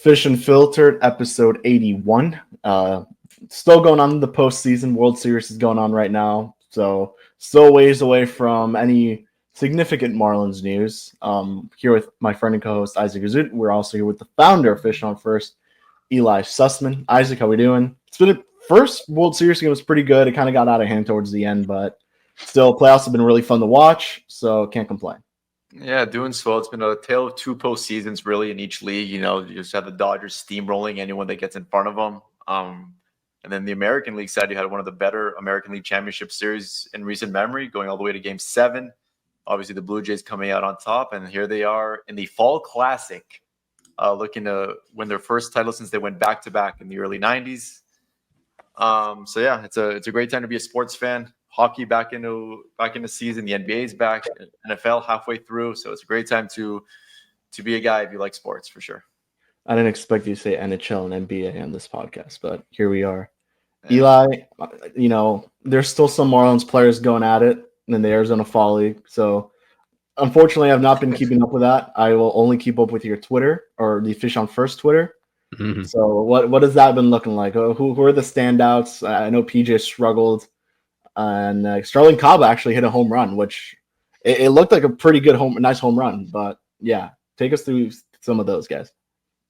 Fish Unfiltered, episode 81. Still going on the postseason. World Series is going on right now. So, still ways away from any significant Marlins news. Here with my friend and co-host, Isaac Azout. We're also here with the founder of Fish on First, Ely Sussman. Isaac, how we doing? It's been a first World Series game was pretty good. It kind of got out of hand towards the end, but still, playoffs have been really fun to watch, so can't complain. Yeah, doing swell. It's been a tale of two postseasons, really, in each league. You know, you just have the Dodgers steamrolling anyone that gets in front of them. And then the American League side, you had one of the better American League Championship Series in recent memory, going all the way to Game 7. Obviously, the Blue Jays coming out on top, and here they are in the Fall Classic, looking to win their first title since they went back-to-back in the early 90s. So yeah, it's a great time to be a sports fan. Hockey back into season. The NBA's back. NFL halfway through. So it's a great time to be a guy if you like sports, for sure. I didn't expect you to say NHL and NBA on this podcast, but here we are. Yeah. Ely, there's still some Marlins players going at it in the Arizona Fall League. So unfortunately, I've not been keeping up with that. I will only keep up with your Twitter or the Fish on First Twitter. Mm-hmm. So what has that been looking like? Who are the standouts? I know PJ struggled. And Sterling Cobb actually hit a home run, which it looked like a pretty good nice home run. But yeah, take us through some of those guys.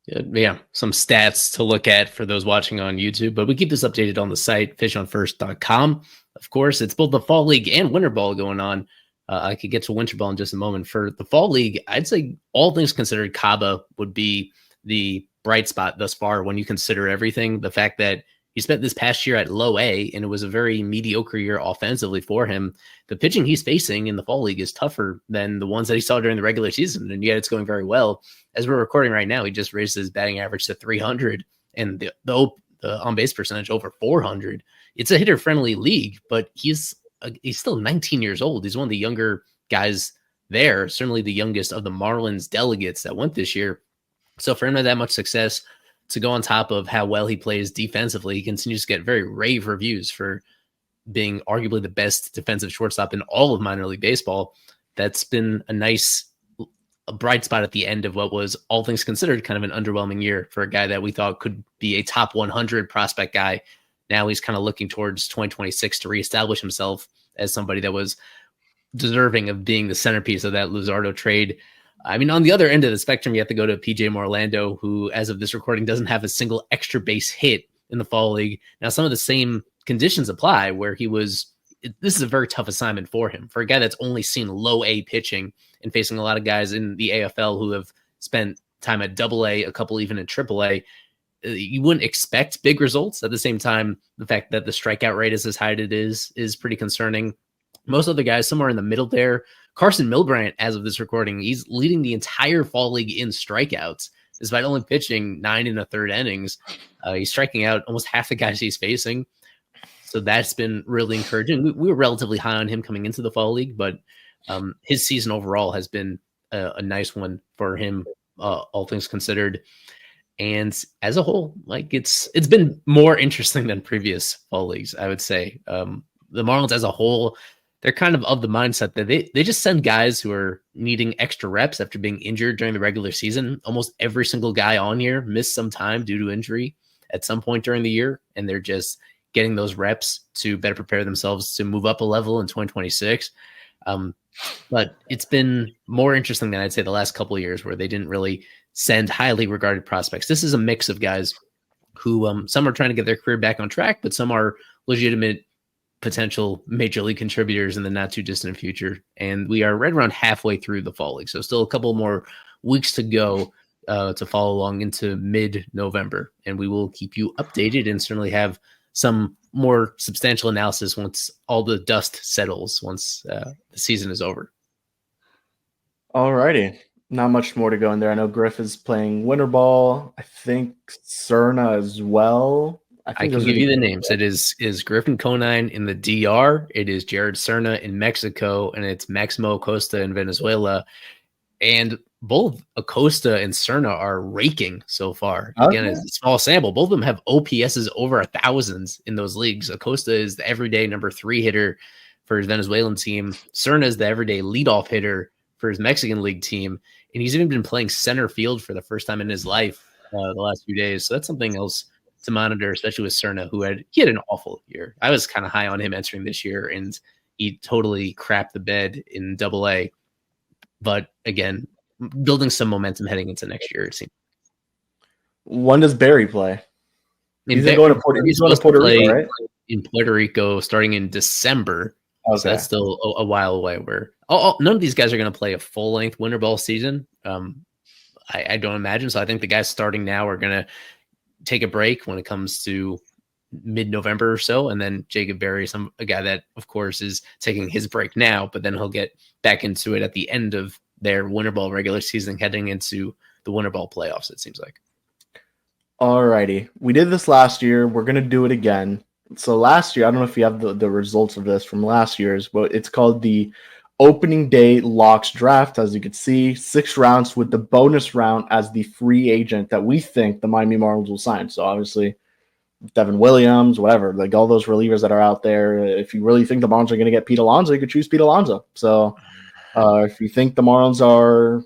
Yeah, some stats to look at for those watching on YouTube. But we keep this updated on the site, fishonfirst.com. Of course, it's both the Fall League and Winter Ball going on. I could get to Winter Ball in just a moment. For the Fall League, I'd say all things considered, Kaba would be the bright spot thus far when you consider everything. The fact that he spent this past year at low A, and it was a very mediocre year offensively for him. The pitching he's facing in the Fall League is tougher than the ones that he saw during the regular season, and yet it's going very well. As we're recording right now, he just raised his batting average to 300, and the on-base percentage over 400. It's a hitter-friendly league, but he's still 19 years old. He's one of the younger guys there, certainly the youngest of the Marlins delegates that went this year. So for him to have that much success, to go on top of how well he plays defensively, he continues to get very rave reviews for being arguably the best defensive shortstop in all of minor league baseball. That's been a bright spot at the end of what was, all things considered, kind of an underwhelming year for a guy that we thought could be a top 100 prospect guy. Now he's kind of looking towards 2026 to reestablish himself as somebody that was deserving of being the centerpiece of that Luzardo trade. I mean, on the other end of the spectrum, you have to go to PJ Morlando, who, as of this recording, doesn't have a single extra base hit in the Fall League. Now, some of the same conditions apply where this is a very tough assignment for him. For a guy that's only seen low A pitching and facing a lot of guys in the AFL who have spent time at Double A, a couple even in Triple A, you wouldn't expect big results. At the same time, the fact that the strikeout rate is as high as it is pretty concerning. Most other guys, somewhere in the middle there. Carson Milbrandt, as of this recording, he's leading the entire Fall League in strikeouts, despite only pitching 9 1/3 innings. He's striking out almost half the guys he's facing. So that's been really encouraging. We were relatively high on him coming into the Fall League, but his season overall has been a nice one for him, all things considered. And as a whole, like it's been more interesting than previous Fall Leagues, I would say. The Marlins as a whole, they're kind of the mindset that they just send guys who are needing extra reps after being injured during the regular season. Almost every single guy on here missed some time due to injury at some point during the year, and they're just getting those reps to better prepare themselves to move up a level in 2026. But it's been more interesting than I'd say the last couple of years, where they didn't really send highly regarded prospects. This is a mix of guys who some are trying to get their career back on track, but some are legitimate potential major league contributors in the not too distant future. And we are right around halfway through the Fall League. So still a couple more weeks to go to follow along into mid-November. And we will keep you updated and certainly have some more substantial analysis once all the dust settles, once the season is over. All righty. Not much more to go in there. I know Griff is playing Winter Ball. I think Cerna as well. I can give you the names. It is Griffin Conine in the DR. It is Jared Cerna in Mexico, and it's Maximo Acosta in Venezuela. And both Acosta and Cerna are raking so far. Again, it's a small sample. Both of them have OPSs over 1,000 in those leagues. Acosta is the everyday number 3 hitter for his Venezuelan team. Cerna is the everyday leadoff hitter for his Mexican league team. And he's even been playing center field for the first time in his life the last few days. So that's something else to monitor, especially with Cerna, he had an awful year. I was kind of high on him entering this year, and he totally crapped the bed in Double-A. But again, building some momentum heading into next year, it seems. When does Barry play? He's going to Puerto Rico, right? In Puerto Rico, starting in December. Okay. So that's still a while away. Where none of these guys are going to play a full length winter ball season. I don't imagine. So I think the guys starting now are going to take a break when it comes to mid-November or so, and then Jacob Berry, a guy that of course is taking his break now, but then he'll get back into it at the end of their winter ball regular season, heading into the winter ball playoffs. It seems like. Alrighty, we did this last year. We're gonna do it again. So last year, I don't know if you have the results of this from last year's, but it's called the opening day locks draft. As you can see, 6 rounds with the bonus round as the free agent that we think the Miami Marlins will sign. So obviously, Devin Williams, whatever, like all those relievers that are out there. If you really think the Marlins are going to get Pete Alonso, you could choose Pete Alonso. So if you think the Marlins are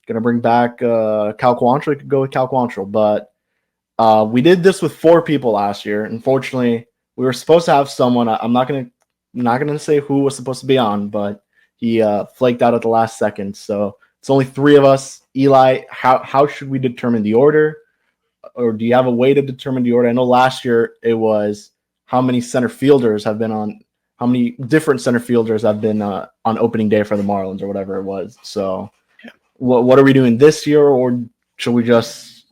going to bring back Cal Quantrill, you could go with Cal Quantrill. But we did this with 4 people last year. Unfortunately, we were supposed to have someone. I'm not gonna say who was supposed to be on, but he flaked out at the last second. So it's only 3 of us. Eli, how should we determine the order? Or do you have a way to determine the order? I know last year it was how many different center fielders have been on opening day for the Marlins or whatever it was. So what are we doing this year, or should we just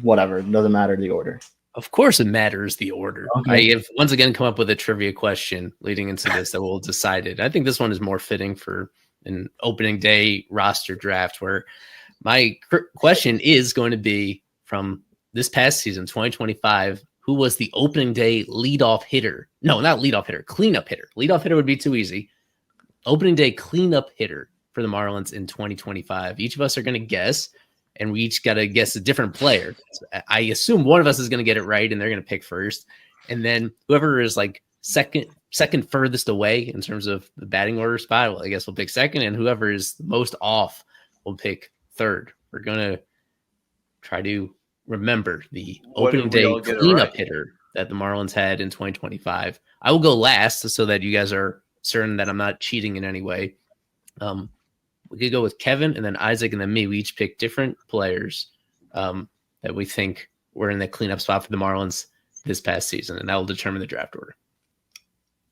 whatever? It doesn't matter the order. Of course it matters the order. Okay. I have once again come up with a trivia question leading into this that we'll decide it. I think this one is more fitting for an opening day roster draft, where my question is going to be from this past season, 2025, who was the opening day leadoff hitter? No, not leadoff hitter, cleanup hitter. Leadoff hitter would be too easy. Opening day cleanup hitter for the Marlins in 2025. Each of us are going to guess, and we each got to guess a different player. So I assume one of us is going to get it right, and they're going to pick first. And then whoever is like second furthest away in terms of the batting order spot, well, I guess we'll pick second, and whoever is the most off will pick third. We're going to try to remember the opening day cleanup hitter that the Marlins had in 2025. I will go last so that you guys are certain that I'm not cheating in any way. We could go with Kevin and then Isaac and then me. We each pick different players that we think were in the cleanup spot for the Marlins this past season, and that will determine the draft order.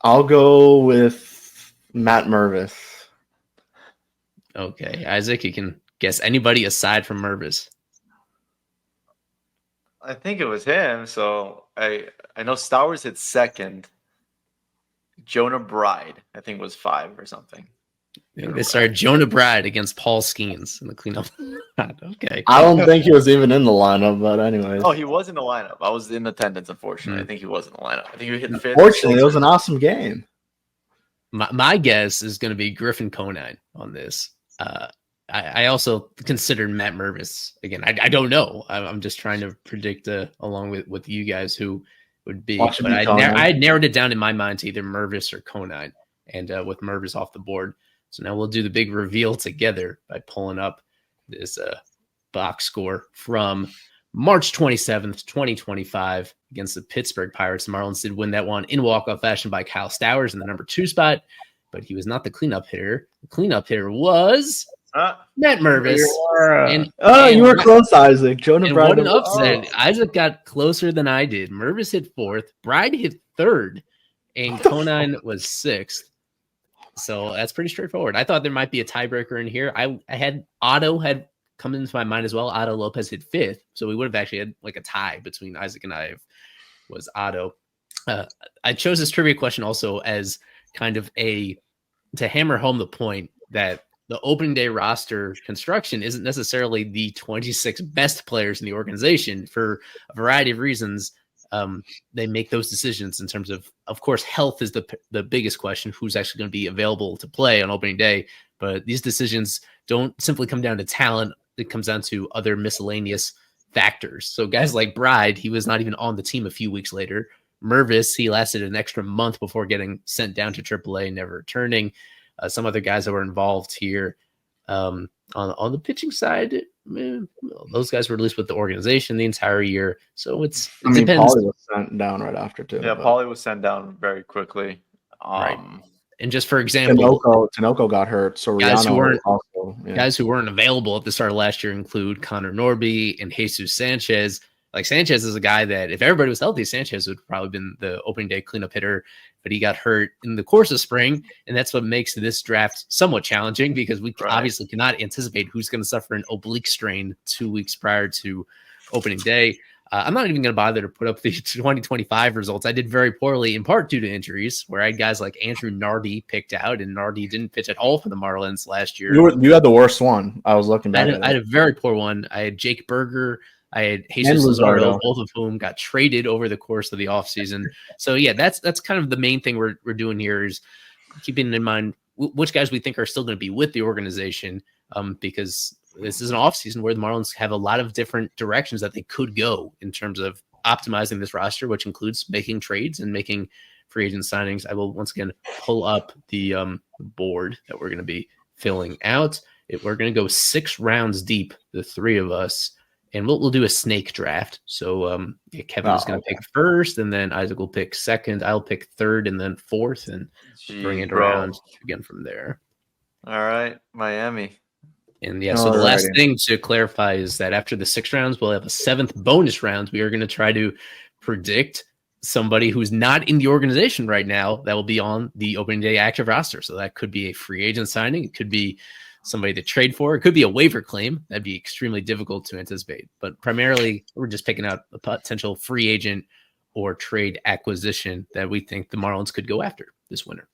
I'll go with Matt Mervis. Okay, Isaac, you can guess anybody aside from Mervis. I think it was him. So I know Stowers hit second. Jonah Bride, I think, was 5 or something. They started Jonah Bride against Paul Skeens in the cleanup. Okay. I don't think he was even in the lineup, but anyways. Oh, he was in the lineup. I was in attendance, unfortunately. I think he was in the lineup. I think he hit 5th. Unfortunately, it was an awesome game. My guess is going to be Griffin Conine on this. I also considered Matt Mervis. Again, I don't know. I'm just trying to predict along with you guys who would be. But I narrowed it down in my mind to either Mervis or Conine, and with Mervis off the board. So now we'll do the big reveal together by pulling up this box score from March 27th, 2025 against the Pittsburgh Pirates. The Marlins did win that one in walk-off fashion by Kyle Stowers in the number 2 spot, but he was not the cleanup hitter. The cleanup hitter was Matt Mervis. You were close, Isaac. Jonah Bride. What an upset. Isaac got closer than I did. Mervis hit 4th. Bride hit 3rd. And Conine was 6th. So that's pretty straightforward. I thought there might be a tiebreaker in here. I had Otto had come into my mind as well. Otto Lopez hit 5th. So we would have actually had like a tie between Isaac and I was Otto. I chose this trivia question also as kind of to hammer home the point that the opening day roster construction isn't necessarily the 26 best players in the organization for a variety of reasons. They make those decisions in terms of course, health is the biggest question. Who's actually going to be available to play on opening day? But these decisions don't simply come down to talent. It comes down to other miscellaneous factors. So guys like Bride, he was not even on the team a few weeks later. Mervis, he lasted an extra month before getting sent down to AAA, never returning. Some other guys that were involved here on the pitching side, those guys were released with the organization the entire year. So it Pauly depends. was sent down right after too. Yeah, Pauly was sent down very quickly. Right. And just for example, Tinoco got hurt. Soriano guys who weren't available at the start of last year include Connor Norby and Jesus Sanchez. Like Sanchez is a guy that if everybody was healthy, Sanchez would probably been the opening day cleanup hitter, but he got hurt in the course of spring. And that's what makes this draft somewhat challenging because we obviously cannot anticipate who's going to suffer an oblique strain 2 weeks prior to opening day. I'm not even going to bother to put up the 2025 results. I did very poorly in part due to injuries where I had guys like Andrew Nardi picked out, and Nardi didn't pitch at all for the Marlins last year. You had the worst one. I was looking back I had a very poor one. I had Jake Berger. I had Jesus Luzardo, both of whom got traded over the course of the offseason. So, yeah, that's kind of the main thing we're doing here is keeping in mind which guys we think are still going to be with the organization because this is an offseason where the Marlins have a lot of different directions that they could go in terms of optimizing this roster, which includes making trades and making free agent signings. I will once again pull up the board that we're going to be filling out. We're going to go 6 rounds deep, the three of us. And we'll do a snake draft. So Kevin is going to pick first, and then Isaac will pick second. I'll pick third, and then fourth, and bring it around again from there. All right, Miami. And so the last thing to clarify is that after the 6 rounds, we'll have a 7th bonus round. We are going to try to predict somebody who's not in the organization right now that will be on the opening day active roster. So that could be a free agent signing. It could be somebody to trade for. It could be a waiver claim. That'd be extremely difficult to anticipate. But primarily, we're just picking out a potential free agent or trade acquisition that we think the Marlins could go after this winter.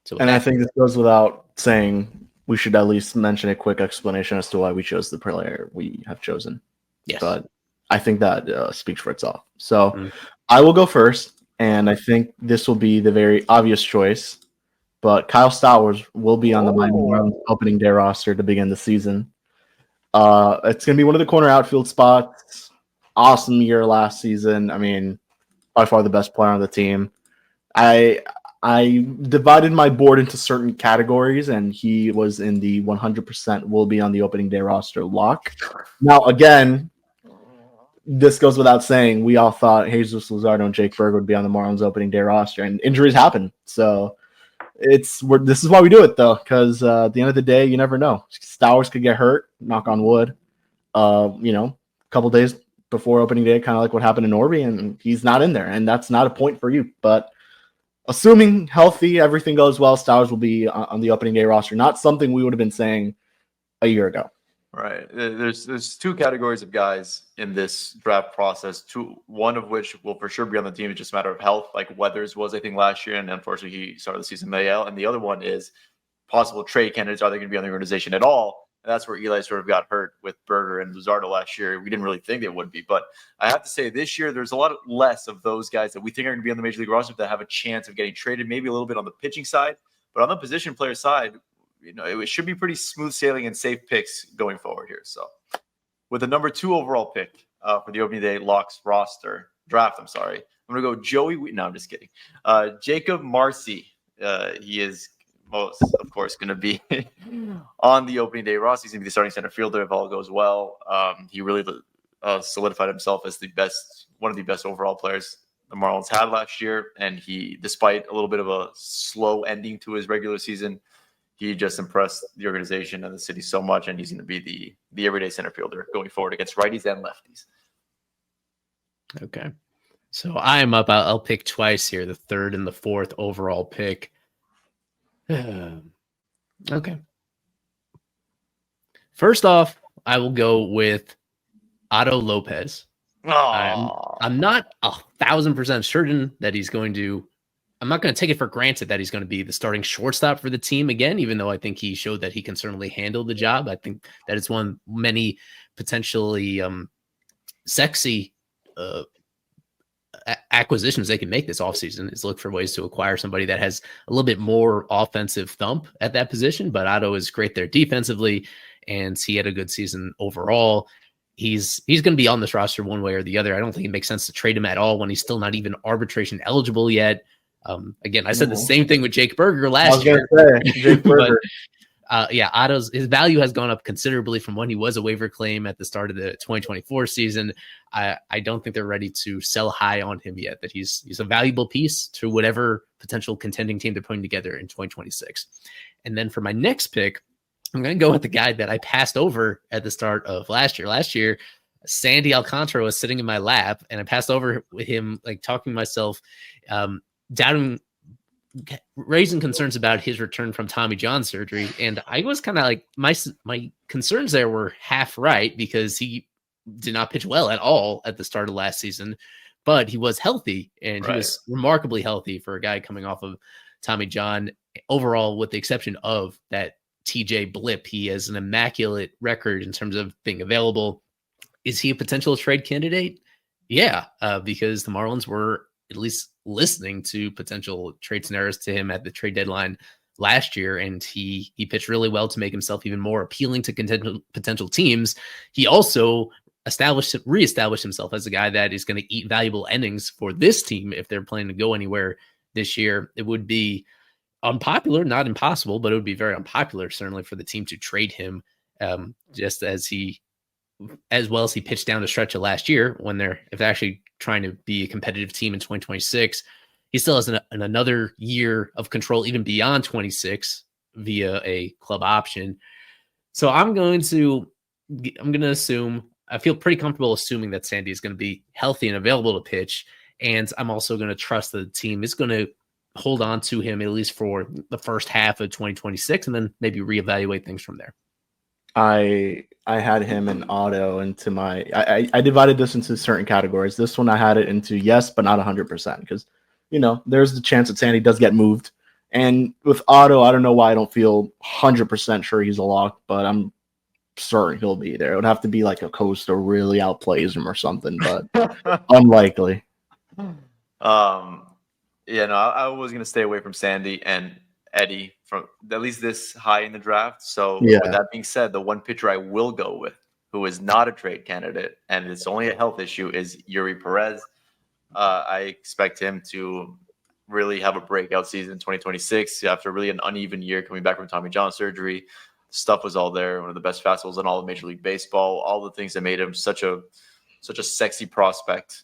So, I think this goes without saying. We should at least mention a quick explanation as to why we chose the player we have chosen. Yes. But I think that speaks for itself. So I will go first, and I think this will be the very obvious choice. But Kyle Stowers will be on the Miami Marlins opening day roster to begin the season. It's going to be one of the corner outfield spots. Awesome year last season. I mean, by far the best player on the team. I divided my board into certain categories, and he was in the 100% will be on the opening day roster lock. Now, again, this goes without saying. We all thought Jesus Luzardo and Jake Berger would be on the Marlins opening day roster, and injuries happen. So this is why we do it, though, because at the end of the day, you never know. Stowers could get hurt, knock on wood, a couple days before opening day, kind of like what happened in Norby, and he's not in there, and that's not a point for you. But assuming healthy, everything goes well, Stowers will be on the opening day roster. Not something we would have been saying a year ago. Right. There's 2 categories of guys in this draft process. One of which will for sure be on the team. It's just a matter of health, like Weathers was, I think, last year, and unfortunately he started the season in AL. And the other one is possible trade candidates. Are they going to be on the organization at all? And that's where Eli sort of got hurt with Berger and Luzardo last year. We didn't really think they would be, but I have to say this year there's a lot less of those guys that we think are going to be on the Major League roster that have a chance of getting traded. Maybe a little bit on the pitching side, but on the position player side, it should be pretty smooth sailing and safe picks going forward here. So, with the number 2 overall pick for the opening day draft, I'm going to go Joey. No, I'm just kidding. Jacob Marcy. He is most, of course, going to be on the opening day roster. He's going to be the starting center fielder if all goes well. He really solidified himself as one of the best overall players the Marlins had last year. And he, despite a little bit of a slow ending to his regular season, he just impressed the organization and the city so much. And he's going to be the everyday center fielder going forward against righties and lefties. Okay. So I'm up. I'll pick twice here, the 3rd and the 4th overall pick. Okay. First off, I will go with Otto Lopez. I'm not 1,000% certain that he's going to. I'm not going to take it for granted that he's going to be the starting shortstop for the team again, even though I think he showed that he can certainly handle the job. I think that it's one of many potentially sexy acquisitions they can make this offseason is look for ways to acquire somebody that has a little bit more offensive thump at that position. But Otto is great there defensively, and he had a good season overall. He's going to be on this roster one way or the other. I don't think it makes sense to trade him at all when he's still not even arbitration eligible yet. Again, I said the same thing with Jake Berger last year. Jake Berger. Otto's value has gone up considerably from when he was a waiver claim at the start of the 2024 season. I don't think they're ready to sell high on him yet, that he's a valuable piece to whatever potential contending team they're putting together in 2026. And then for my next pick, I'm going to go with the guy that I passed over at the start of last year. Last year, Sandy Alcantara was sitting in my lap, and I passed over with him, like talking to myself, doubting, raising concerns about his return from Tommy John surgery. And I was kind of like, my concerns there were half right, because he did not pitch well at all at the start of last season, but he was healthy, and he was remarkably healthy for a guy coming off of Tommy John. Overall, with the exception of that TJ blip, he has an immaculate record in terms of being available. Is he a potential trade candidate? Yeah, because the Marlins were at least listening to potential trade scenarios to him at the trade deadline last year, and he pitched really well to make himself even more appealing to potential teams. He also reestablished himself as a guy that is going to eat valuable innings for this team if they're planning to go anywhere this year. It would be unpopular, not impossible, but it would be very unpopular, certainly, for the team to trade him, just as well as he pitched down the stretch of last year, if they're actually trying to be a competitive team in 2026. He still has another year of control, even beyond 26, via a club option. So I'm going to assume, I feel pretty comfortable assuming that Sandy is going to be healthy and available to pitch. And I'm also going to trust that the team is going to hold on to him at least for the first half of 2026, and then maybe reevaluate things from there. I had him in auto into my. I divided this into certain categories. This one I had it into yes, but not 100%, because there's the chance that Sandy does get moved. And with auto, I don't know why I don't feel 100% sure he's a lock, but I'm certain he'll be there. It would have to be like a Costa really outplays him or something, but unlikely. I was going to stay away from Sandy and Eddie from at least this high in the draft. So with that being said, the one pitcher I will go with, who is not a trade candidate, and it's only a health issue, is Yuri Perez. I expect him to really have a breakout season in 2026 after really an uneven year coming back from Tommy John surgery. Stuff was all there. One of the best fastballs in all of Major League Baseball. All the things that made him such a sexy prospect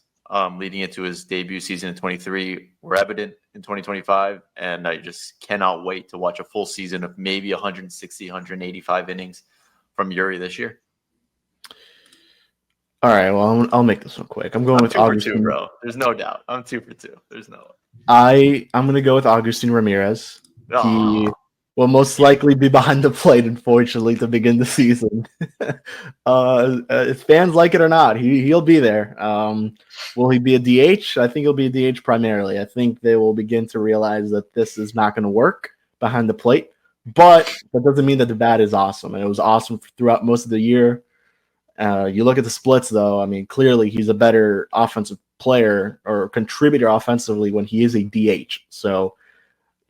leading into his debut season in 23 were evident in 2025. And I just cannot wait to watch a full season of maybe 160, 185 innings from Yuri this year. All right, well, I'll make this one quick. I'm going with 2 for 2, bro. There's no doubt. I'm 2 for 2. There's no. I'm going to go with Agustin Ramirez. He will most likely be behind the plate, unfortunately, to begin the season. If fans like it or not, he'll be there. Will he be a DH? I think he'll be a DH primarily. I think they will begin to realize that this is not going to work behind the plate. But that doesn't mean that the bat is awesome. And it was awesome throughout most of the year. You look at the splits, though. I mean, clearly he's a better offensive player or contributor offensively when he is a DH. So,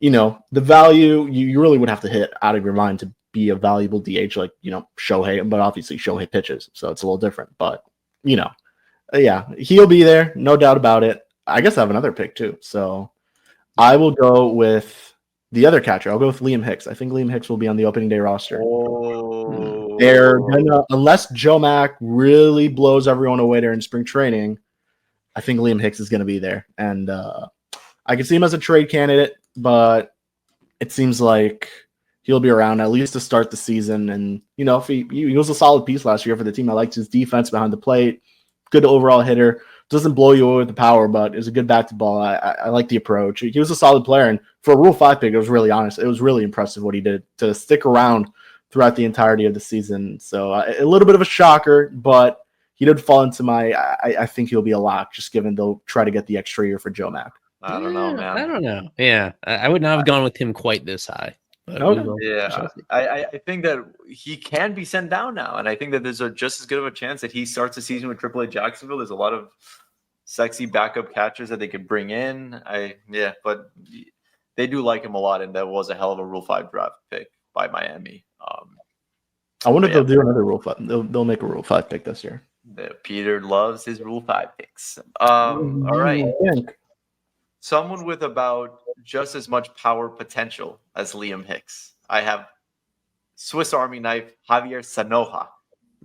the value, you really would have to hit out of your mind to be a valuable DH like, Shohei. But obviously Shohei pitches, so it's a little different. But, he'll be there. No doubt about it. I guess I have another pick, too. So I will go with the other catcher. I'll go with Liam Hicks. I think Liam Hicks will be on the opening day roster. They're gonna, unless Joe Mack really blows everyone away during spring training, I think Liam Hicks is going to be there. And I can see him as a trade candidate, but it seems like he'll be around at least to start the season. And, if he was a solid piece last year for the team. I liked his defense behind the plate. Good overall hitter. Doesn't blow you away with the power, but is a good bat to ball. I like the approach. He was a solid player. And for a Rule 5 pick, it was really honest. It was really impressive what he did to stick around throughout the entirety of the season. So a little bit of a shocker, but he did fall into my, I think he'll be a lock, just given they'll try to get the extra year for Joe Mack. I don't know, man. I don't know. Yeah, I would not have gone with him quite this high. I think that he can be sent down now. And I think that there's just as good of a chance that he starts the season with AAA Jacksonville. There's a lot of sexy backup catchers that they could bring in. But they do like him a lot. And that was a hell of a Rule 5 draft pick by Miami. I wonder if they'll do another Rule 5. They'll make a Rule 5 pick this year. Peter loves his Rule 5 picks. All right. Someone with about just as much power potential as Liam Hicks. I have Swiss Army knife, Javier Sanoja.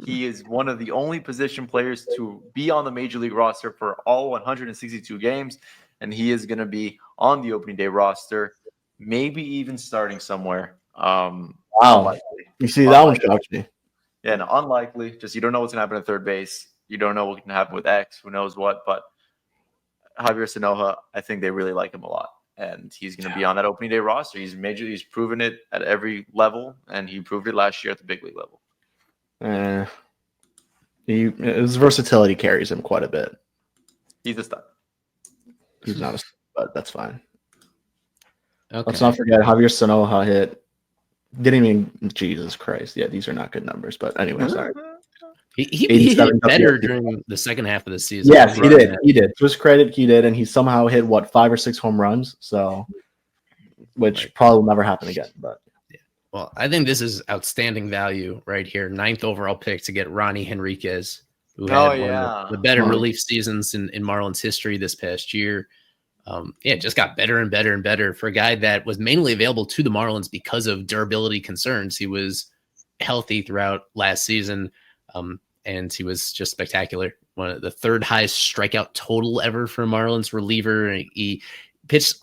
He is one of the only position players to be on the Major League roster for all 162 games, and he is going to be on the opening day roster, maybe even starting somewhere. Wow. Unlikely. You see, that one shocks me. Yeah, no, unlikely. Just you don't know what's going to happen at third base. You don't know what can happen with X. Who knows what? But Javier Sanoja, I think they really like him a lot. And he's going to be on that opening day roster. He's proven it at every level, and he proved it last year at the big league level. His versatility carries him quite a bit. He's a stud. He's not a stud, but that's fine. Okay. Let's not forget Javier Sanoja hit. Didn't even Jesus Christ. Yeah, these are not good numbers. But anyway, sorry. He hit better during the second half of the season. Yes, he did. He did. To his credit, he did, and he somehow hit 5 or 6 home runs. So, which probably will never happen again. But well, I think this is outstanding value right here. 9th overall pick to get Ronnie Henriquez, who had one of the better relief seasons in Marlins history this past year. It just got better and better and better for a guy that was mainly available to the Marlins because of durability concerns. He was healthy throughout last season, and he was just spectacular. One of the 3rd highest strikeout total ever for a Marlins reliever. He pitched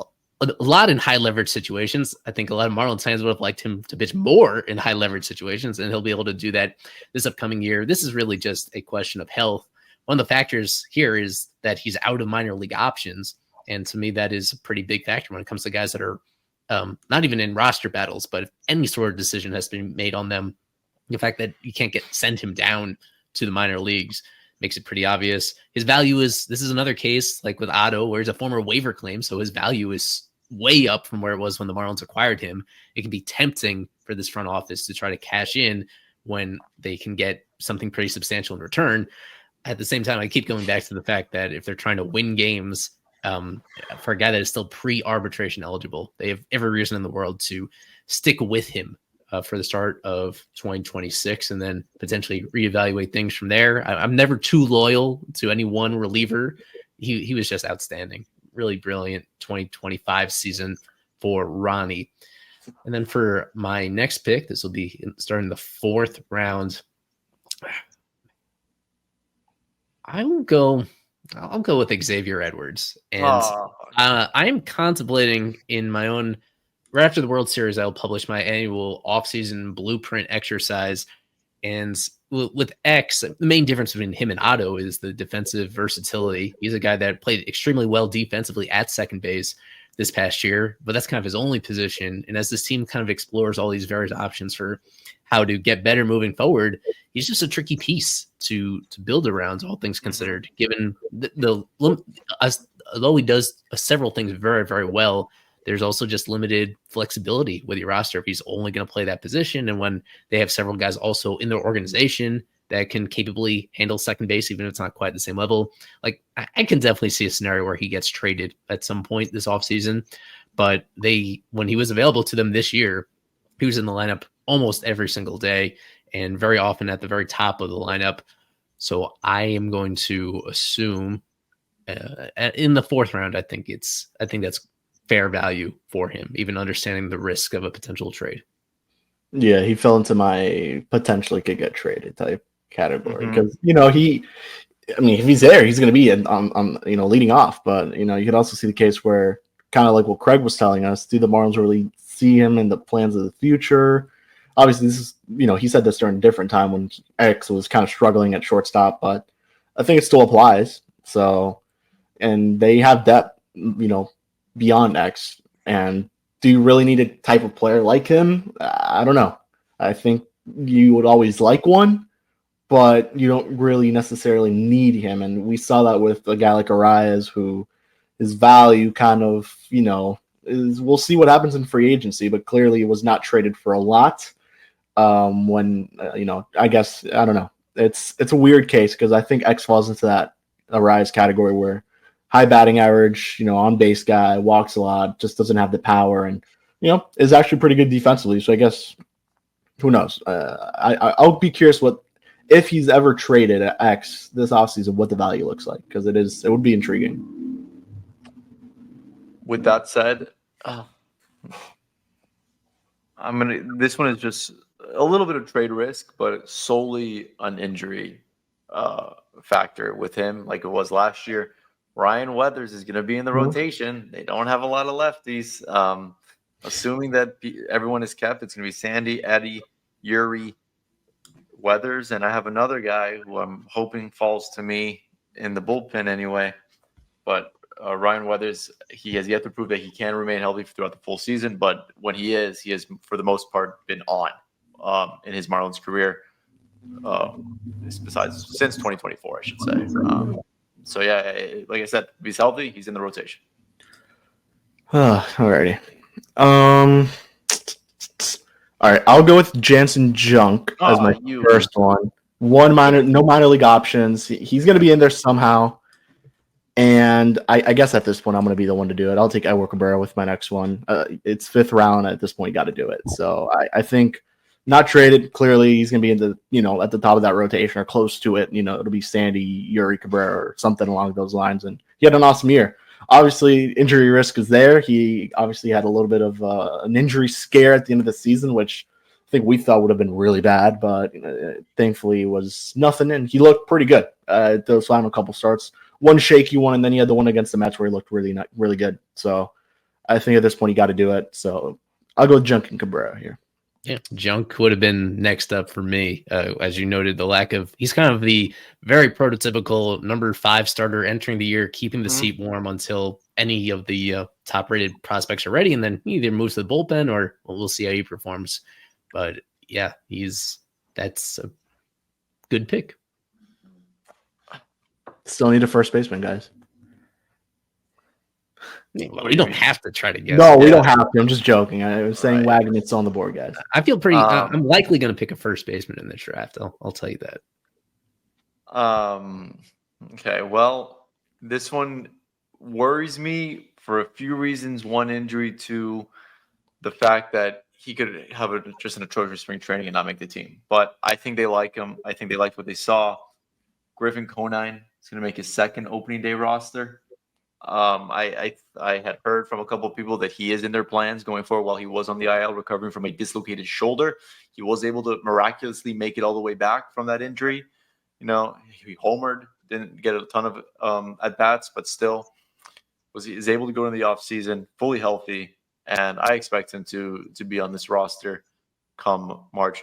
a lot in high leverage situations. I think a lot of Marlins fans would have liked him to pitch more in high leverage situations, and he'll be able to do that this upcoming year. This is really just a question of health. One of the factors here is that he's out of minor league options. And to me, that is a pretty big factor when it comes to guys that are not even in roster battles, but if any sort of decision has been made on them, the fact that you can't send him down to the minor leagues makes it pretty obvious. His value this is another case like with Otto, where he's a former waiver claim. So his value is way up from where it was when the Marlins acquired him. It can be tempting for this front office to try to cash in when they can get something pretty substantial in return. At the same time, I keep going back to the fact that if they're trying to win games, for a guy that is still pre-arbitration eligible, they have every reason in the world to stick with him for the start of 2026 and then potentially reevaluate things from there. I'm never too loyal to any one reliever. He was just outstanding. Really brilliant 2025 season for Ronnie. And then for my next pick, this will be starting the 4th round. I'll go with Xavier Edwards. And I am contemplating in my own, right after the World Series, I'll publish my annual offseason blueprint exercise. And with X, the main difference between him and Otto is the defensive versatility. He's a guy that played extremely well defensively at second base this past year, but that's kind of his only position. And as this team kind of explores all these various options for how to get better moving forward, he's just a tricky piece to build around, all things considered, given although he does several things very, very well, there's also just limited flexibility with your roster if he's only going to play that position. And when they have several guys also in their organization that can capably handle second base, even if it's not quite the same level, like I can definitely see a scenario where he gets traded at some point this offseason. But when he was available to them this year, he was in the lineup almost every single day and very often at the very top of the lineup. So I am going to assume in the 4th round, I think that's fair value for him, even understanding the risk of a potential trade. Yeah, he fell into my potentially could get traded type category because if he's there, he's going to be on leading off. But you could also see the case where kind of like what Craig was telling us, do the Marlins really see him in the plans of the future? Obviously, this is he said this during a different time when X was kind of struggling at shortstop, but I think it still applies. So, and they have depth, beyond X. And do you really need a type of player like him? I don't know. I think you would always like one, but you don't really necessarily need him. And we saw that with a guy like Arias, who his value kind of, we'll see what happens in free agency, but clearly was not traded for a lot. I guess, I don't know. It's a weird case because I think X falls into that Arias category where high batting average, on base guy, walks a lot, just doesn't have the power, and is actually pretty good defensively. So I guess who knows? I'll be curious if he's ever traded at X this offseason, what the value looks like, because it would be intriguing. With that said, this one is just a little bit of trade risk, but solely an injury factor with him, like it was last year. Ryan Weathers is going to be in the rotation. They don't have a lot of lefties. Assuming that everyone is kept, it's going to be Sandy, Eddie, Yuri, Weathers, and I have another guy who I'm hoping falls to me in the bullpen anyway. But Ryan Weathers, he has yet to prove that he can remain healthy throughout the full season. But when he has for the most part been on in his Marlins career. Besides since 2024, I should say. So yeah, like I said, if he's healthy, he's in the rotation. Alrighty. All right, I'll go with Jansen Junk as my first one. No minor league options. He's going to be in there somehow. And I guess at this point, I'm going to be the one to do it. I'll take Edward Cabrera with my next one. It's 5th round. At this point, you got to do it. So I think not traded. Clearly, he's going to be in the, at the top of that rotation or close to it. It'll be Sandy, Yuri Cabrera, or something along those lines. And he had an awesome year. Obviously, injury risk is there. He obviously had a little bit of an injury scare at the end of the season, which I think we thought would have been really bad, but thankfully was nothing. And he looked pretty good those final couple starts. One shaky one, and then he had the one against the Mets where he looked really good. So I think at this point, you got to do it. So I'll go with Junk and Cabrera here. Yeah, Junk would have been next up for me. As you noted, he's kind of the very prototypical number 5 starter entering the year, keeping the seat warm until any of the top-rated prospects are ready, and then he either moves to the bullpen or we'll see how he performs. But yeah, that's a good pick. Still need a first baseman, guys. We don't have to try to guess. No, we don't have to. I'm just joking. I was saying Wagon, it's on the board, guys. I feel pretty. I'm likely going to pick a first baseman in this draft. I'll tell you that. Okay. Well, this one worries me for a few reasons. One, injury. Two, the fact that he could have just an atrocious spring training and not make the team. But I think they like him. I think they liked what they saw. Griffin Conine is going to make his second opening day roster. I had heard from a couple of people that he is in their plans going forward while he was on the IL recovering from a dislocated shoulder. He was able to miraculously make it all the way back from that injury. He homered, didn't get a ton of at-bats, but still is able to go in the offseason fully healthy. And I expect him to be on this roster come March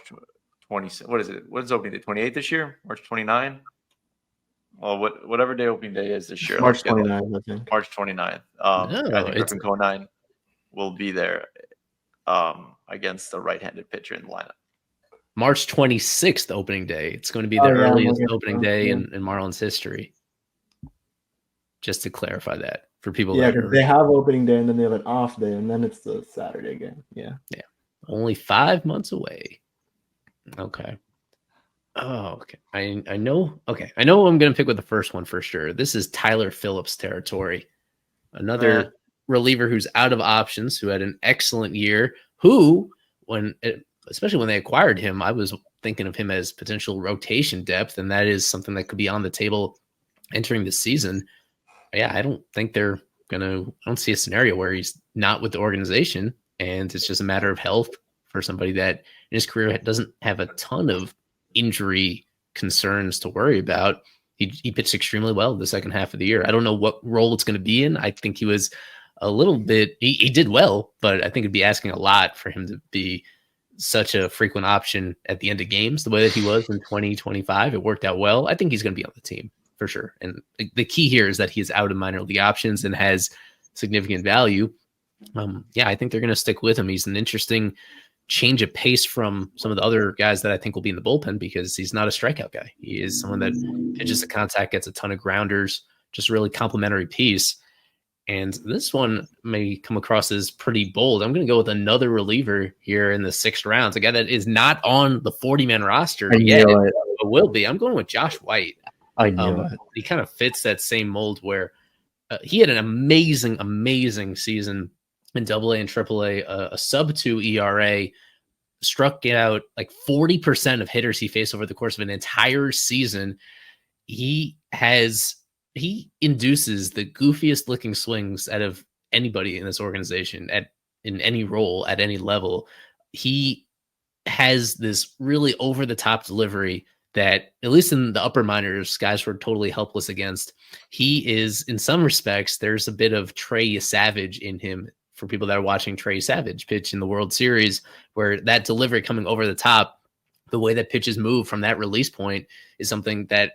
20. What is it? When's opening day? 28 this year? March 29? Well, whatever day opening day is this year. March 29th, I think. March 29th. I think Griffin Conine will be there against the right-handed pitcher in the lineup. March 26th opening day. It's going to be the earliest opening day in Marlins history. Just to clarify that for people. Yeah, because they have opening day and then they have an off day and then it's the Saturday game. Yeah. Yeah. Only 5 months away. Okay. Oh, okay. I know. Okay. I know I'm going to pick with the first one for sure. This is Tyler Phillips territory. Another reliever who's out of options, who had an excellent year, especially when they acquired him, I was thinking of him as potential rotation depth, and that is something that could be on the table entering the season. Yeah, I don't see a scenario where he's not with the organization, and it's just a matter of health for somebody that in his career doesn't have a ton of injury concerns to worry about. He pitched extremely well the second half of the year. I don't know what role it's going to be in. I think he was a little bit, he did well, but I think it'd be asking a lot for him to be such a frequent option at the end of games, the way that he was in 2025. It worked out well. I think he's going to be on the team for sure. And the key here is that he's out of minor league options and has significant value. I think they're going to stick with him. He's an interesting change of pace from some of the other guys that I think will be in the bullpen, because he's not a strikeout guy. He is someone that pitches to contact, gets a ton of grounders, just a really complimentary piece. And this one may come across as pretty bold. I'm going to go with another reliever here in the 6th round, a guy that is not on the 40-man roster yet, but will be. I'm going with Josh White. I knew it. He kind of fits that same mold where he had an amazing season in AA and AAA, a sub-2 ERA, struck out like 40% of hitters he faced over the course of an entire season. He induces the goofiest looking swings out of anybody in this organization in any role at any level. He has this really over the top delivery that, at least in the upper minors, guys were totally helpless against. He is, in some respects, there's a bit of Trey Savage in him for people that are watching Trey Savage pitch in the World Series, where that delivery coming over the top, the way that pitches move from that release point is something that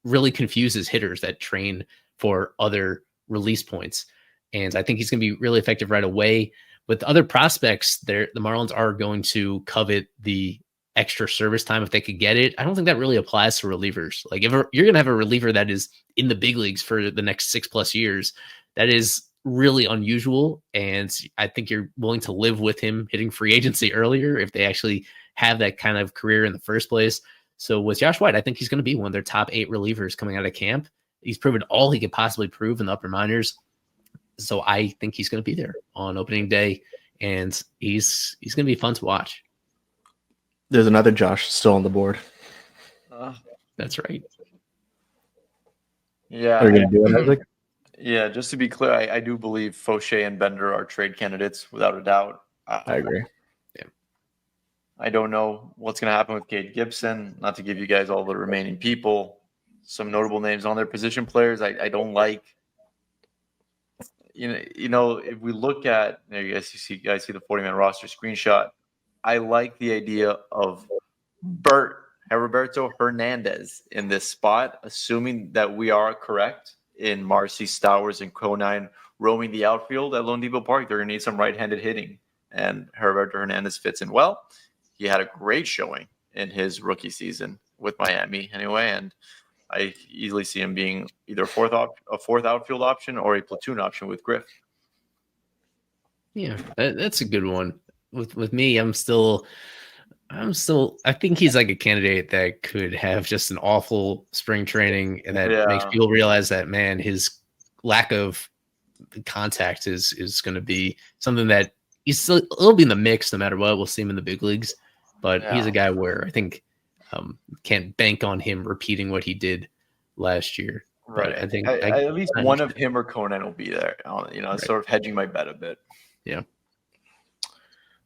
really confuses hitters that train for other release points. And I think he's going to be really effective right away. With other prospects, the Marlins are going to covet the extra service time if they could get it. I don't think that really applies to relievers. Like, if you're going to have a reliever that is in the big leagues for the next 6+ years, that is really unusual. And I think you're willing to live with him hitting free agency earlier if they actually have that kind of career in the first place. So with Josh White, I think he's going to be one of their top 8 relievers coming out of camp. He's proven all he could possibly prove in the upper minors. So I think he's going to be there on opening day, and he's going to be fun to watch. There's another Josh still on the board. That's right. Yeah. Are you going to do it, Isaac? Yeah, just to be clear, I do believe Fauché and Bender are trade candidates without a doubt. I agree. Yeah. I don't know what's going to happen with Cade Gibson. Not to give you guys all the remaining people, some notable names on their position players I don't like. You know, if we look at, there you guys see the 40-man roster screenshot. I like the idea of Roberto Hernandez in this spot, assuming that we are correct in Marcy, Stowers, and Conine roaming the outfield at Lone Depot Park. They're going to need some right-handed hitting, and Roberto Hernandez fits in well. He had a great showing in his rookie season with Miami anyway, and I easily see him being either a fourth outfield option or a platoon option with Griff. Yeah, that's a good one. With me, I think he's like a candidate that could have just an awful spring training, and that makes people realize that, man, his lack of contact is going to be something that he'll be in the mix no matter what. We'll see him in the big leagues, but he's a guy where I think can't bank on him repeating what he did last year. Right. But I think at least one of him or Conan will be there. Right. Sort of hedging my bet a bit. Yeah.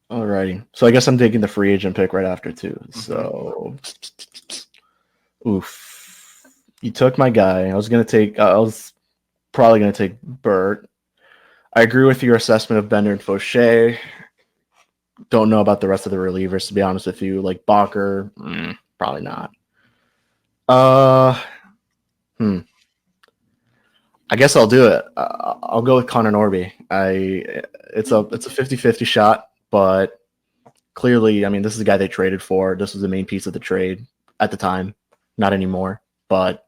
Alrighty. So I guess I'm taking the free agent pick right after too. Mm-hmm. So, oof. You took my guy. I was probably gonna take Burt. I agree with your assessment of Bender and Fauché. Don't know about the rest of the relievers, to be honest with you. Like Bacher, probably not. I guess I'll do it. I'll go with Connor Norby. It's a 50-50 shot, but clearly, I mean, this is the guy they traded for. This was the main piece of the trade at the time. Not anymore. But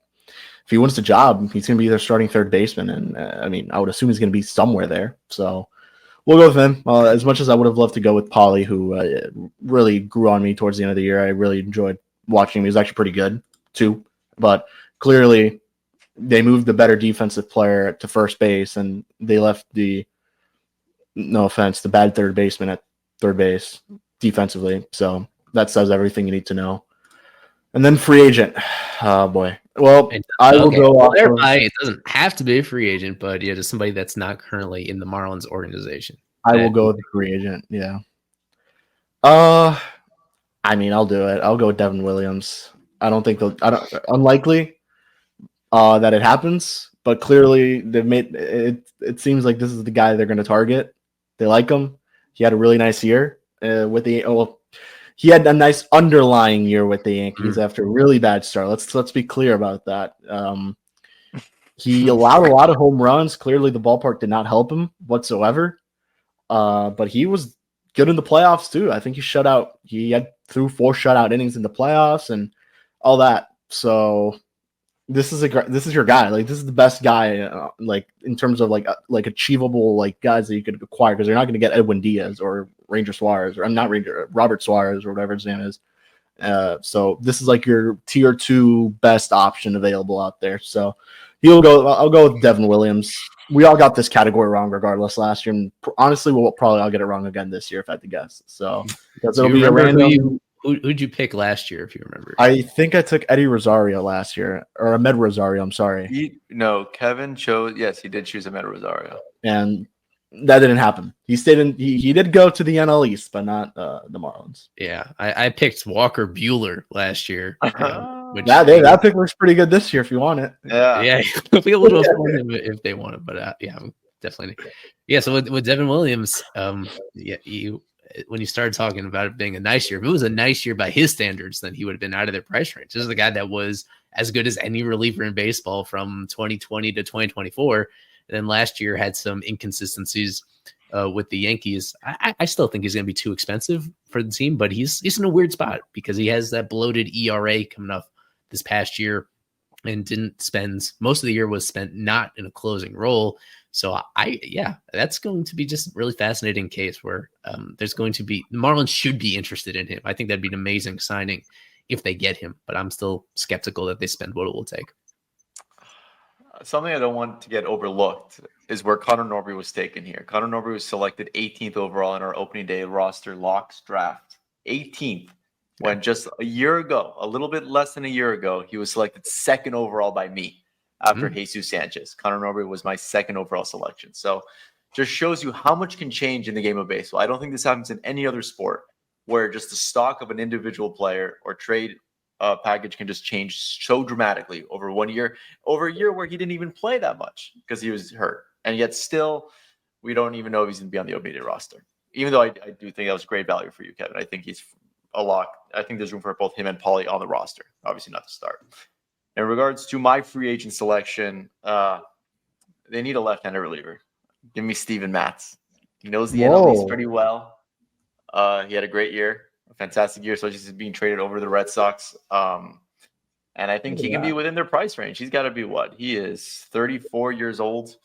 if he wins the job, he's going to be their starting third baseman. And I mean, I would assume he's going to be somewhere there. So we'll go with him. As much as I would have loved to go with Pauly, who really grew on me towards the end of the year. I really enjoyed watching him. He was actually pretty good too. But clearly, they moved the better defensive player to first base, and they left the bad third baseman at third base defensively. So that says everything you need to know. And then free agent. Oh, boy. Well, I will go off. It doesn't have to be a free agent, but yeah, just somebody that's not currently in the Marlins organization. I will go with the free agent. Yeah. I mean, I'll do it. I'll go with Devin Williams. Unlikely that it happens, but clearly they've made it. It seems like this is the guy they're going to target. They like him. He had a really nice year he had a nice underlying year with the Yankees after a really bad start. Let's be clear about that. He allowed a lot of home runs. Clearly, the ballpark did not help him whatsoever. But he was good in the playoffs too. I think he threw 4 shutout innings in the playoffs and all that. So this is your guy. Like, this is the best guy, like in terms of like achievable like guys that you could acquire, because they're not going to get Edwin Diaz or Ranger Suarez, or I'm not Robert Suarez or whatever his name is. So this is like your tier 2 best option available out there. So I'll go with Devin Williams. We all got this category wrong regardless last year, and honestly, I'll get it wrong again this year if I had to guess. So because it'll be a random. Who'd you pick last year, if you remember? I think I took Eddie Rosario last year, or Ahmed Rosario. I'm sorry. Kevin chose. Yes, he did choose Ahmed Rosario. And That didn't happen. He stayed in. He did go to the NL East, but not the Marlins. Yeah, I picked Walker Buehler last year. Which That pick looks pretty good this year if you want it. Yeah, it'll be a little fun if they want it, but yeah, definitely. Yeah, so with Devin Williams, when you started talking about it being a nice year, if it was a nice year by his standards, then he would have been out of their price range. This is the guy that was as good as any reliever in baseball from 2020 to 2024. And then last year had some inconsistencies with the Yankees. I still think he's going to be too expensive for the team, but he's in a weird spot because he has that bloated ERA coming up this past year and didn't spend most of the year was spent not in a closing role. So that's going to be just a really fascinating case where there's going to be the Marlins should be interested in him. I think that'd be an amazing signing if they get him, but I'm still skeptical that they spend what it will take. Something I don't want to get overlooked is where Connor Norby was taken here. Connor Norby was selected 18th overall in our opening day roster locks draft. 18th. When just a year ago, a little bit less than a year ago, he was selected 2nd overall by me after Jesus Sanchez. Connor Norby was my 2nd overall selection. So just shows you how much can change in the game of baseball. I don't think this happens in any other sport where just the stock of an individual player or trade package can just change so dramatically over 1 year, over a year where he didn't even play that much because he was hurt. And yet still, we don't even know if he's going to be on the opening day roster. Even though I do think that was great value for you, Kevin. I think he's a lock. I think there's room for both him and Paulie on the roster. Obviously not to start. In regards to my free agent selection, they need a left-handed reliever. Give me Steven Matz. He knows the NL East pretty well. He had a great year, a fantastic year, so he's being traded over to the Red Sox. And I think he can be within their price range. He's got to be what? He is 34 years old.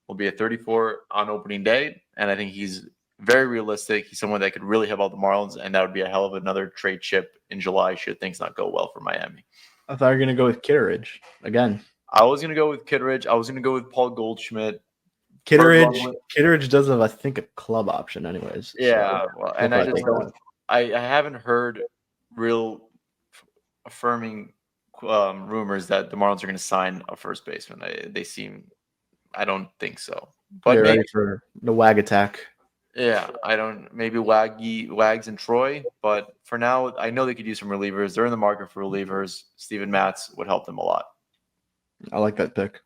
Will be at 34 on opening day. And I think he's very realistic. He's someone that could really help out the Marlins, and that would be a hell of another trade chip in July should things not go well for Miami. I thought you were going to go with Kitteridge again. I was going to go with Kitteridge. I was going to go with Paul Goldschmidt. Kitteridge does have, I think, a club option anyways. Yeah, so well, and I just don't. I haven't heard real affirming rumors that the Marlins are going to sign a first baseman. They seem. I don't think so. But ready for the Wag attack. Yeah, I don't. Maybe Wags and Troy, but for now, I know they could use some relievers. They're in the market for relievers. Steven Matz would help them a lot. I like that pick.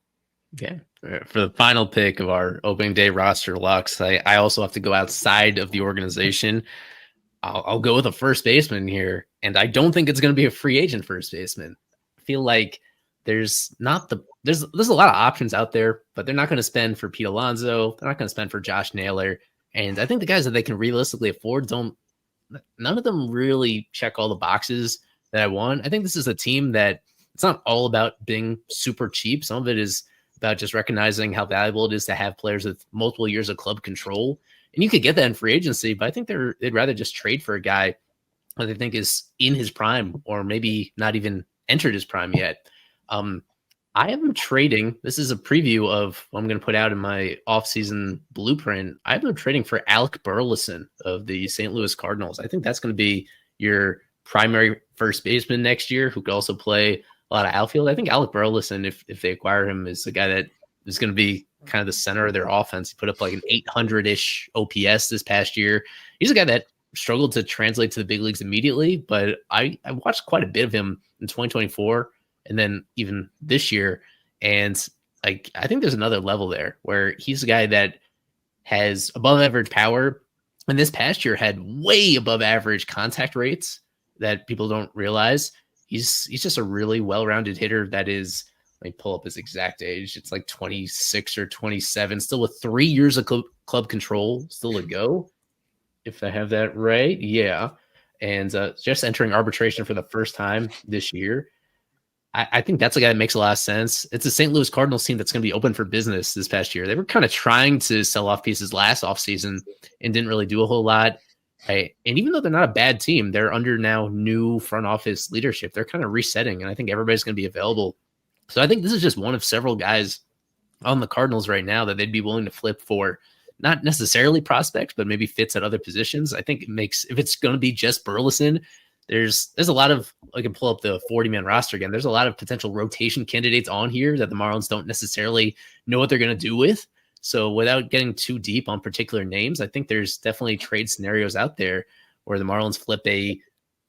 Yeah. For the final pick of our opening day roster locks, I also have to go outside of the organization. I'll go with a first baseman here, and I don't think it's going to be a free agent first baseman. I feel like there's a lot of options out there, but they're not going to spend for Pete Alonso. They're not going to spend for Josh Naylor. And I think the guys that they can realistically afford none of them really check all the boxes that I want. I think this is a team that it's not all about being super cheap. Some of it is about just recognizing how valuable it is to have players with multiple years of club control. And you could get that in free agency, but I think they'd rather just trade for a guy that they think is in his prime or maybe not even entered his prime yet. I am trading. This is a preview of what I'm going to put out in my offseason blueprint. I have been trading for Alec Burleson of the St. Louis Cardinals. I think that's going to be your primary first baseman next year who could also play a lot of outfield. I think Alec Burleson, if they acquire him, is the guy that is going to be kind of the center of their offense. He put up like an 800-ish OPS this past year. He's a guy that struggled to translate to the big leagues immediately, but I watched quite a bit of him in 2024. And then even this year, and I think there's another level there where he's a guy that has above average power, and this past year had way above average contact rates that people don't realize. He's just a really well-rounded hitter that is. Let me pull up his exact age. It's like 26 or 27, still with 3 years of club control still to go. If I have that right, yeah. And just entering arbitration for the first time this year. I think that's a guy that makes a lot of sense. It's a St. Louis Cardinals team that's going to be open for business this past year. They were kind of trying to sell off pieces last offseason and didn't really do a whole lot. And even though they're not a bad team, they're under now new front office leadership. They're kind of resetting, and I think everybody's going to be available. So I think this is just one of several guys on the Cardinals right now that they'd be willing to flip for not necessarily prospects, but maybe fits at other positions. I think it makes, if it's going to be just Burleson, there's a lot of, I can pull up the 40-man roster again. There's a lot of potential rotation candidates on here that the Marlins don't necessarily know what they're going to do with. So without getting too deep on particular names, I think there's definitely trade scenarios out there where the Marlins flip a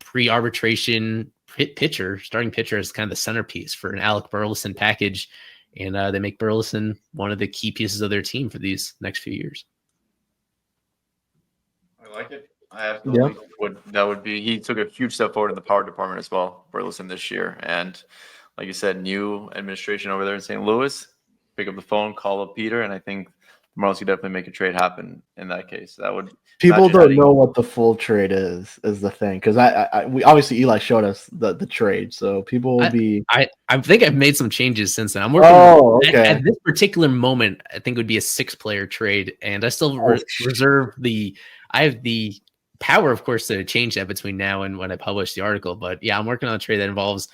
pre-arbitration starting pitcher as kind of the centerpiece for an Alec Burleson package. And they make Burleson one of the key pieces of their team for these next few years. I like it. I absolutely would. That would be. He took a huge step forward in the power department as well, Burleson, this year. And like you said, new administration over there in St. Louis. Pick up the phone, call up Peter, and I think the Marlins could definitely make a trade happen in that case. That would. People don't know what the full trade is the thing, because we obviously Eli showed us the trade, so people will be. I think I've made some changes since then. I'm working. Okay. At this particular moment, I think it would be a 6-player trade, and I still reserve the. I have the power, of course, to change that between now and when I publish the article. But yeah, I'm working on a trade that involves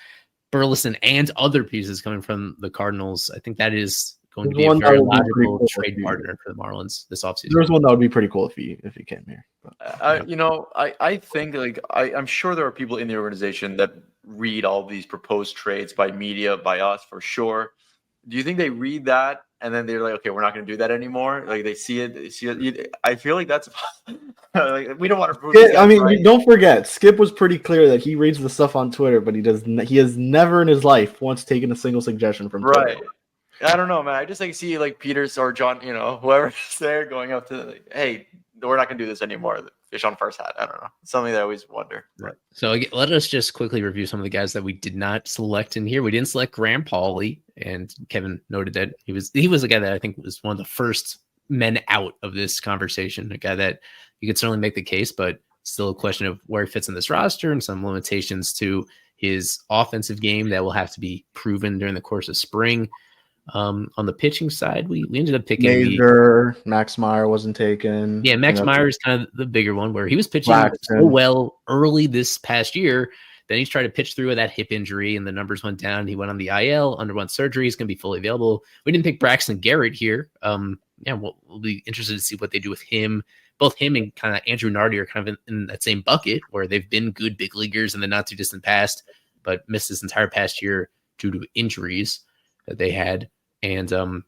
Burleson and other pieces coming from the Cardinals. I think that is going to be a very logical trade partner for the Marlins this offseason. There's one that would be pretty cool if he came here. I think I'm sure there are people in the organization that read all these proposed trades by media, by us for sure. Do you think they read that and then they're like, okay, we're not going to do that anymore? Like they see it. I feel like that's like, we don't want to prove it. I mean, don't forget, Skip was pretty clear that he reads the stuff on Twitter, but he has never in his life once taken a single suggestion from Twitter. Right. I don't know, man. I just see like Peters or John, whoever's there going up to, hey, we're not going to do this anymore. Fish on first hat. I don't know. It's something that I always wonder. Right. So let us just quickly review some of the guys that we did not select in here. We didn't select Graham Pauley, and Kevin noted that he was a guy that I think was one of the first men out of this conversation. A guy that you could certainly make the case, but still a question of where he fits in this roster and some limitations to his offensive game that will have to be proven during the course of spring. On the pitching side, we ended up picking Max Meyer wasn't taken. Yeah, Max Meyer is kind of the bigger one where he was pitching so well early this past year. Then he's tried to pitch through with that hip injury and the numbers went down. He went on the IL, underwent surgery. He's going to be fully available. We didn't pick Braxton Garrett here. We'll be interested to see what they do with him. Both him and kind of Andrew Nardi are kind of in that same bucket where they've been good big leaguers in the not too distant past, but missed this entire past year due to injuries that they had. And other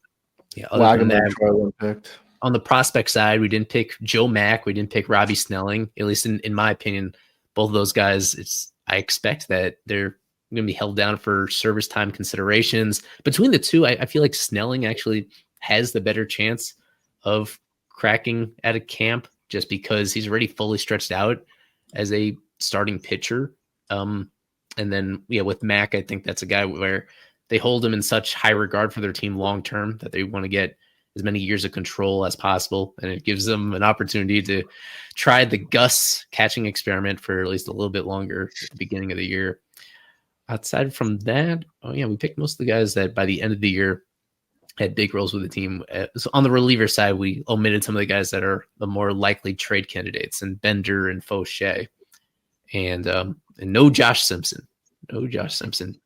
than that, on the prospect side, we didn't pick Joe Mack. We didn't pick Robbie Snelling. At least in my opinion, both of those guys, I expect that they're going to be held down for service time considerations. Between the two, I feel like Snelling actually has the better chance of cracking at a camp just because he's already fully stretched out as a starting pitcher. And then, with Mack, I think that's a guy where they hold him in such high regard for their team long-term that they want to get as many years of control as possible. And it gives them an opportunity to try the Gus catching experiment for at least a little bit longer at the beginning of the year. Outside from that, we picked most of the guys that by the end of the year had big roles with the team. So on the reliever side, we omitted some of the guys that are the more likely trade candidates, and Bender and Fauché. And no Josh Simpson.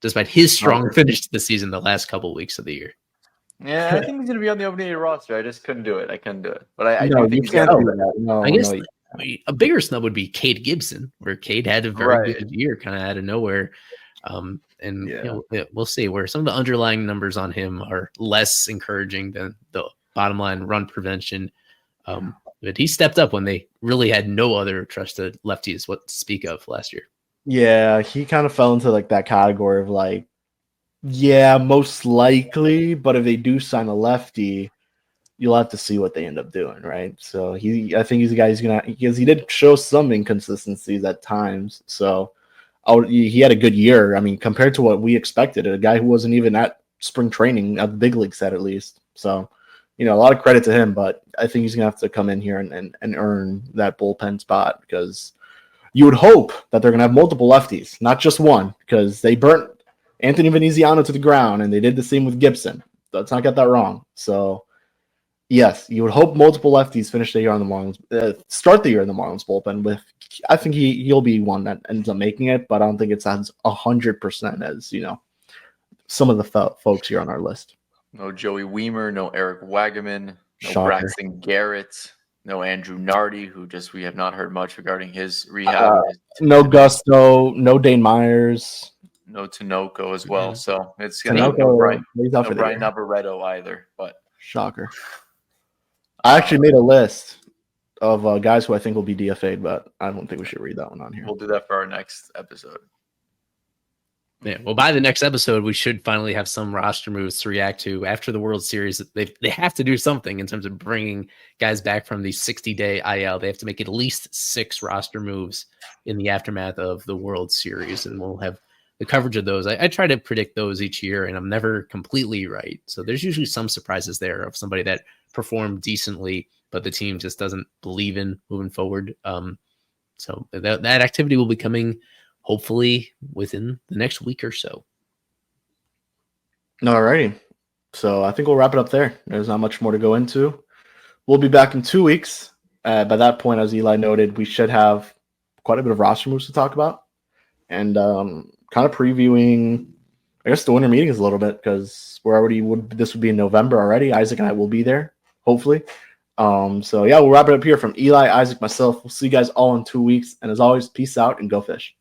Despite his strong finish to the season the last couple of weeks of the year. Yeah, I think he's going to be on the opening day roster. I just couldn't do it. But I do think you can't do that. No, I guess a bigger snub would be Cade Gibson, where Cade had a very good year kind of out of nowhere. We'll see where some of the underlying numbers on him are less encouraging than the bottom line run prevention. But he stepped up when they really had no other trusted lefties to speak of last year. Yeah, he kind of fell into like that category of like, most likely, but if they do sign a lefty, you'll have to see what they end up doing, right? So I think he's a guy because he did show some inconsistencies at times. So he had a good year. I mean, compared to what we expected, a guy who wasn't even at spring training at the big league set at least. So, a lot of credit to him, but I think he's gonna have to come in here and earn that bullpen spot because you would hope that they're going to have multiple lefties, not just one, because they burnt Anthony Veneziano to the ground, and they did the same with Gibson. Let's not get that wrong. So, yes, you would hope multiple lefties finish the year on the Marlins, start the year in the Marlins bullpen. I think he'll be one that ends up making it, but I don't think it's as 100% as some of the folks here on our list. No Joey Weimer, no Eric Wagaman, no Shocker. Braxton Garrett. No Andrew Nardi, who we have not heard much regarding his rehab. No Gusto, no Dane Myers. No Tinoco as well. So it's going to to be no Brian Navarreto either. But shocker. I actually made a list of guys who I think will be DFA'd, but I don't think we should read that one on here. We'll do that for our next episode. Yeah, well, by the next episode, we should finally have some roster moves to react to after the World Series. They have to do something in terms of bringing guys back from the 60-day IL. They have to make at least 6 roster moves in the aftermath of the World Series, and we'll have the coverage of those. I try to predict those each year, and I'm never completely right. So there's usually some surprises there of somebody that performed decently, but the team just doesn't believe in moving forward. So that activity will be coming hopefully within the next week or so. Alrighty. So I think we'll wrap it up there. There's not much more to go into. We'll be back in 2 weeks. By that point, as Eli noted, we should have quite a bit of roster moves to talk about. And kind of previewing, I guess, the winter meetings a little bit, because this would be in November already. Isaac and I will be there, hopefully. So yeah, we'll wrap it up here from Eli, Isaac, myself. We'll see you guys all in 2 weeks. And as always, peace out and go fish.